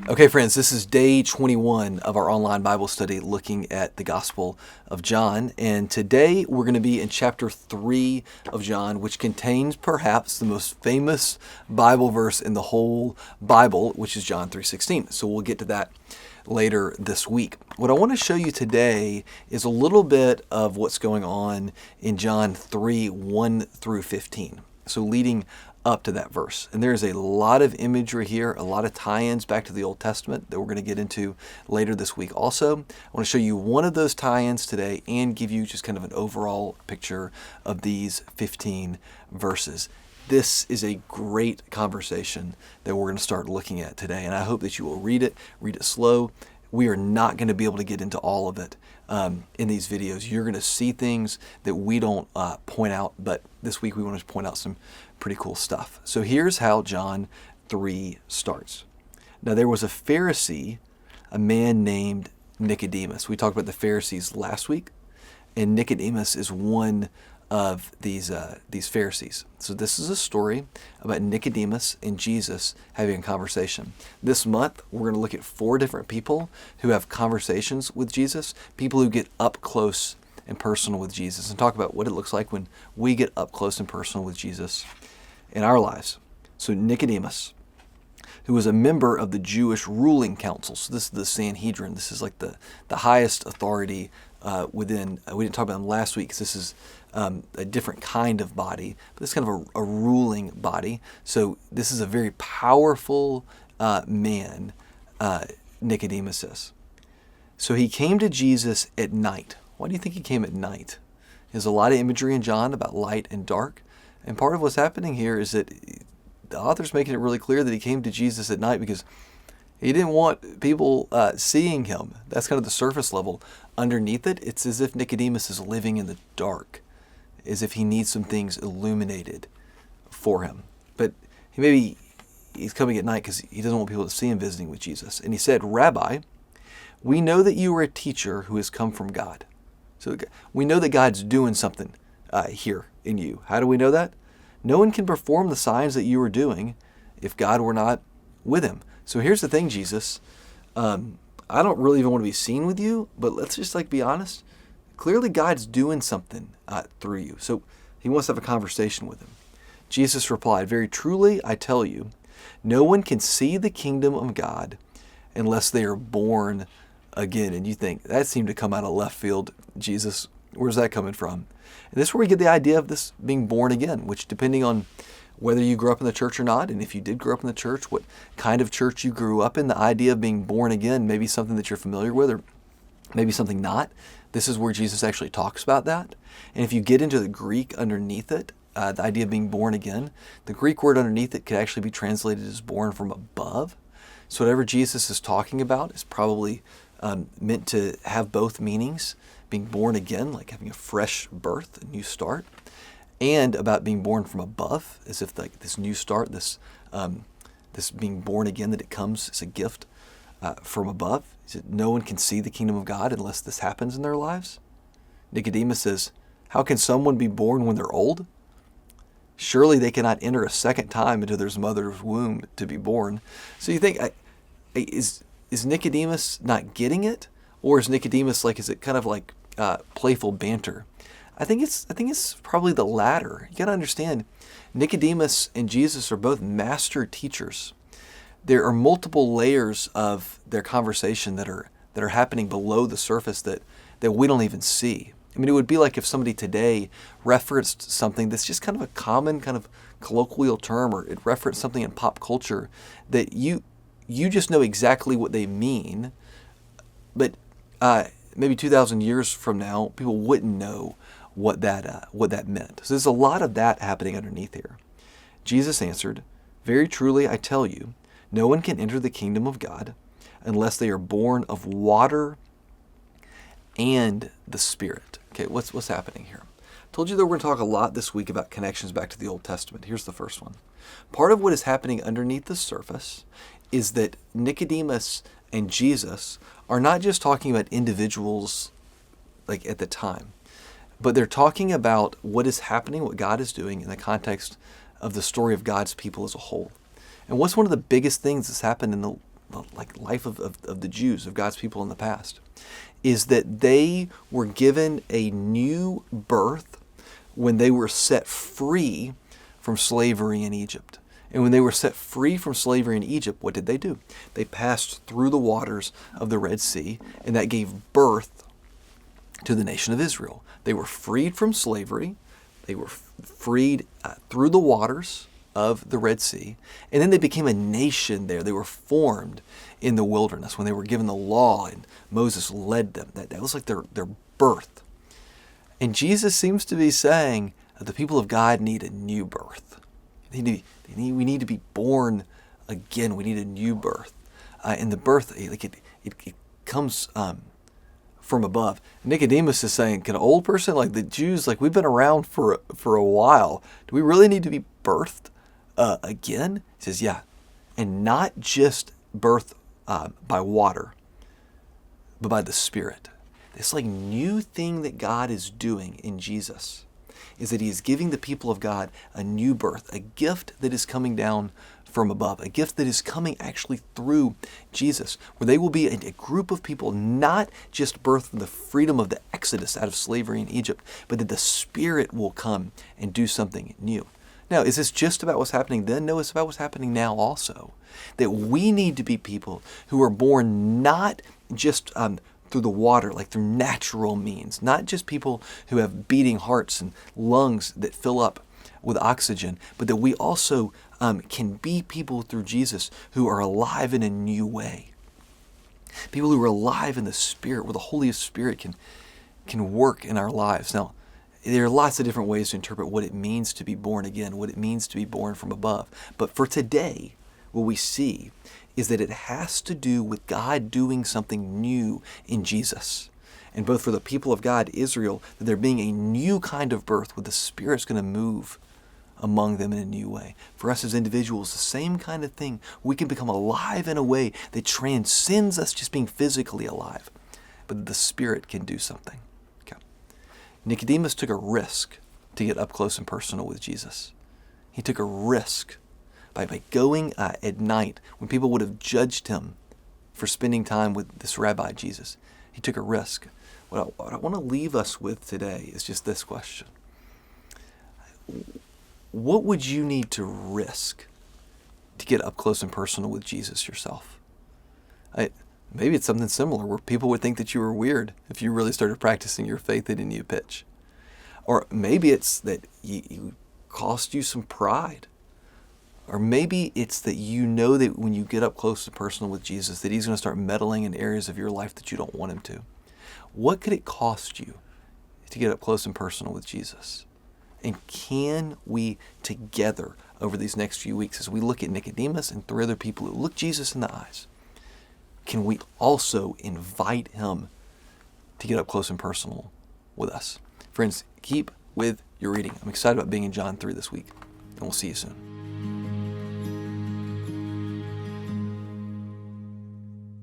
Okay, friends, this is day 21 of our online Bible study looking at the Gospel of John. And today we're going to be in chapter 3 of John, which contains perhaps the most famous Bible verse in the whole Bible, which is John 3:16. So we'll get to that later this week. What I want to show you today is a little bit of what's going on in John 3:1 through 15. So leading up to that verse. And there's a lot of imagery here, a lot of tie-ins back to the Old Testament that we're going to get into later this week. Also, I want to show you one of those tie-ins today and give you just kind of an overall picture of these 15 verses. This is a great conversation that we're going to start looking at today, and I hope that you will read it slow. We are not going to be able to get into all of it in these videos. You're going to see things that we don't point out, but this week we want to point out some pretty cool stuff. So here's how John 3 starts. Now there was a Pharisee, a man named Nicodemus. We talked about the Pharisees last week, and Nicodemus is one of these Pharisees. So this is a story about Nicodemus and Jesus having a conversation. This month, we're going to look at 4 different people who have conversations with Jesus, people who get up close and personal with Jesus, and talk about what it looks like when we get up close and personal with Jesus in our lives. So Nicodemus, who was a member of the Jewish ruling council. So this is the Sanhedrin. This is like the highest authority within. We didn't talk about them last week because this is a different kind of body, but this is kind of a ruling body. So this is a very powerful man, Nicodemus is. So he came to Jesus at night. Why do you think he came at night? There's a lot of imagery in John about light and dark. And part of what's happening here is that the author's making it really clear that he came to Jesus at night because he didn't want people seeing him. That's kind of the surface level. Underneath it, it's as if Nicodemus is living in the dark, as if he needs some things illuminated for him. But he's coming at night because he doesn't want people to see him visiting with Jesus. And he said, "Rabbi, we know that you are a teacher who has come from God." So we know that God's doing something here in you. How do we know that? No one can perform the signs that you are doing if God were not with him. So here's the thing, Jesus. I don't really even want to be seen with you, but let's just be honest. Clearly God's doing something through you. So he wants to have a conversation with him. Jesus replied, "Very truly, I tell you, no one can see the kingdom of God unless they are born again." And you think, that seemed to come out of left field. Jesus, where's that coming from? And this is where we get the idea of this being born again, which depending on whether you grew up in the church or not, and if you did grow up in the church, what kind of church you grew up in, the idea of being born again, maybe something that you're familiar with or maybe something not. This is where Jesus actually talks about that. And if you get into the Greek underneath it, the idea of being born again, the Greek word underneath it could actually be translated as born from above. So whatever Jesus is talking about is probably meant to have both meanings, being born again, like having a fresh birth, a new start, and about being born from above, as if this new start, this being born again, that it comes as a gift from above. He said, no one can see the kingdom of God unless this happens in their lives. Nicodemus says, how can someone be born when they're old? Surely they cannot enter a second time into their mother's womb to be born. So you think, is Nicodemus not getting it? Or is Nicodemus is it kind of like playful banter? I think it's probably the latter. You got to understand, Nicodemus and Jesus are both master teachers. There are multiple layers of their conversation that are happening below the surface that we don't even see. I mean, it would be like if somebody today referenced something that's just kind of a common kind of colloquial term, or it referenced something in pop culture that you just know exactly what they mean, but maybe 2,000 years from now, people wouldn't know what that meant. So there's a lot of that happening underneath here. Jesus answered, "Very truly, I tell you, no one can enter the kingdom of God unless they are born of water and the Spirit." Okay, what's happening here? I told you that we're going to talk a lot this week about connections back to the Old Testament. Here's the first one. Part of what is happening underneath the surface is that Nicodemus and Jesus are not just talking about individuals at the time, but they're talking about what is happening, what God is doing in the context of the story of God's people as a whole. And what's one of the biggest things that's happened like life of the Jews, of God's people in the past, is that they were given a new birth when they were set free from slavery in Egypt. And when they were set free from slavery in Egypt, what did they do? They passed through the waters of the Red Sea, and that gave birth to the nation of Israel. They were freed from slavery. They were freed through the waters of the Red Sea, and then they became a nation there. They were formed in the wilderness when they were given the law and Moses led them. That was like their birth. And Jesus seems to be saying that the people of God need a new birth. We need to be born again. We need a new birth. And the birth, it comes from above. Nicodemus is saying, can an old person, like the Jews, like we've been around for a while, do we really need to be birthed again? He says, yeah. And not just birth by water, but by the Spirit. This like new thing that God is doing in Jesus is that he is giving the people of God a new birth, a gift that is coming down from above, a gift that is coming actually through Jesus, where they will be a group of people not just birthed in the freedom of the Exodus out of slavery in Egypt, but that the Spirit will come and do something new. Now, is this just about what's happening then? No, it's about what's happening now also. That we need to be people who are born not just through the water, like through natural means, not just people who have beating hearts and lungs that fill up with oxygen, but that we also can be people through Jesus who are alive in a new way. People who are alive in the Spirit, where the Holy Spirit can work in our lives. Now, there are lots of different ways to interpret what it means to be born again, what it means to be born from above. But for today, what we see is that it has to do with God doing something new in Jesus. And both for the people of God, Israel, that there being a new kind of birth where the Spirit's going to move among them in a new way. For us as individuals, the same kind of thing. We can become alive in a way that transcends us just being physically alive, but the Spirit can do something. Okay. Nicodemus took a risk to get up close and personal with Jesus. He took a risk by going at night when people would have judged him for spending time with this rabbi, Jesus. He took a risk. What I want to leave us with today is just this question. What would you need to risk to get up close and personal with Jesus yourself? Maybe it's something similar where people would think that you were weird if you really started practicing your faith in a new pitch. Or maybe it's that you cost you some pride. Or maybe it's that you know that when you get up close and personal with Jesus, that he's going to start meddling in areas of your life that you don't want him to. What could it cost you to get up close and personal with Jesus? And can we together over these next few weeks, as we look at Nicodemus and 3 other people who look Jesus in the eyes, can we also invite him to get up close and personal with us? Friends, keep with your reading. I'm excited about being in John 3 this week, and we'll see you soon.